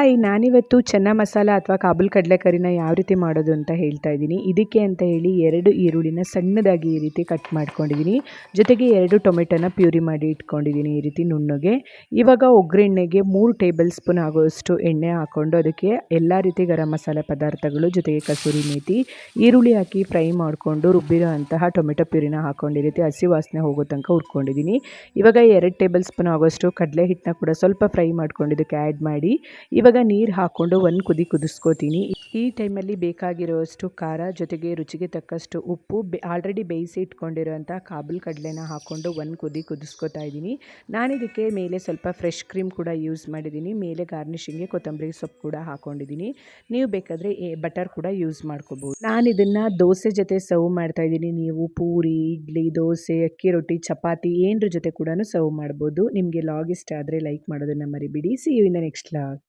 Hi, ನಾನಿವತ್ತು ಚೆನ್ನ ಮಸಾಲ ಅಥವಾ ಕಾಬೂಲ್ ಕಡಲೆಕರಿನ ಯಾವ ರೀತಿ ಮಾಡೋದು ಅಂತ ಹೇಳ್ತಾ ಇದ್ದೀನಿ. ಇದಕ್ಕೆ ಅಂತ ಹೇಳಿ 2 ಈರುಳ್ಳಿನ ಸಣ್ಣದಾಗಿ ಈ ರೀತಿ ಕಟ್ ಮಾಡ್ಕೊಂಡಿದ್ದೀನಿ. ಜೊತೆಗೆ 2 ಟೊಮೆಟೊನ ಪ್ಯೂರಿ ಮಾಡಿ ಇಟ್ಕೊಂಡಿದ್ದೀನಿ ಈ ರೀತಿ ನುಣ್ಣಗೆ. ಇವಾಗ ಒಗ್ಗರಣೆಗೆ 3 ಟೇಬಲ್ ಸ್ಪೂನ್ ಆಗುವಷ್ಟು ಎಣ್ಣೆ ಹಾಕ್ಕೊಂಡು ಅದಕ್ಕೆ ಎಲ್ಲ ರೀತಿ ಗರಂ ಮಸಾಲೆ ಪದಾರ್ಥಗಳು ಜೊತೆಗೆ ಕಸೂರಿ ಮೇಥಿ, ಈರುಳ್ಳಿ ಹಾಕಿ ಫ್ರೈ ಮಾಡಿಕೊಂಡು ರುಬ್ಬಿರೋ ಅಂತಹ ಟೊಮೆಟೊ ಪ್ಯೂರಿನ ಹಾಕ್ಕೊಂಡು ಈ ರೀತಿ ಹಸಿ ವಾಸನೆ ಹೋಗೋ ತನಕ ಹುರ್ಕೊಂಡಿದ್ದೀನಿ. ಇವಾಗ 2 ಟೇಬಲ್ ಸ್ಪೂನ್ ಆಗುವಷ್ಟು ಕಡಲೆ ಹಿಟ್ಟನ್ನ ಕೂಡ ಸ್ವಲ್ಪ ಫ್ರೈ ಮಾಡ್ಕೊಂಡು ಇದಕ್ಕೆ ಆ್ಯಡ್ ಮಾಡಿ ಇವಾಗ ನೀರು ಹಾಕ್ಕೊಂಡು ಒಂದು ಕುದಿ ಕುದಿಸ್ಕೋತೀನಿ. ಈ ಟೈಮಲ್ಲಿ ಬೇಕಾಗಿರುವಷ್ಟು ಖಾರ ಜೊತೆಗೆ ರುಚಿಗೆ ತಕ್ಕಷ್ಟು ಉಪ್ಪು, ಆಲ್ರೆಡಿ ಬೇಯಿಸಿ ಇಟ್ಕೊಂಡಿರೋಂಥ ಕಾಬೂಲ್ ಕಡಲೆನ ಹಾಕ್ಕೊಂಡು ಒಂದು ಕುದಿ ಕುದಿಸ್ಕೋತಾ ಇದ್ದೀನಿ. ನಾನಿದಕ್ಕೆ ಮೇಲೆ ಸ್ವಲ್ಪ ಫ್ರೆಶ್ ಕ್ರೀಮ್ ಕೂಡ ಯೂಸ್ ಮಾಡಿದ್ದೀನಿ. ಮೇಲೆ ಗಾರ್ನಿಷಿಂಗ್ಗೆ ಕೊತ್ತಂಬರಿ ಸೊಪ್ಪು ಕೂಡ ಹಾಕ್ಕೊಂಡಿದ್ದೀನಿ. ನೀವು ಬೇಕಾದರೆ ಬಟರ್ ಕೂಡ ಯೂಸ್ ಮಾಡ್ಕೋಬೋದು. ನಾನು ಇದನ್ನು ದೋಸೆ ಜೊತೆ ಸರ್ವ್ ಮಾಡ್ತಾ ಇದ್ದೀನಿ. ನೀವು ಪೂರಿ, ಇಡ್ಲಿ, ದೋಸೆ, ಅಕ್ಕಿ ರೊಟ್ಟಿ, ಚಪಾತಿ ಏನರ ಜೊತೆ ಕೂಡ ಸರ್ವ್ ಮಾಡ್ಬೋದು. ನಿಮಗೆ ಲಾಗ್ ಇಷ್ಟ ಆದರೆ ಲೈಕ್ ಮಾಡೋದನ್ನು ಮರಿಬೇಡಿ. See you in the next log.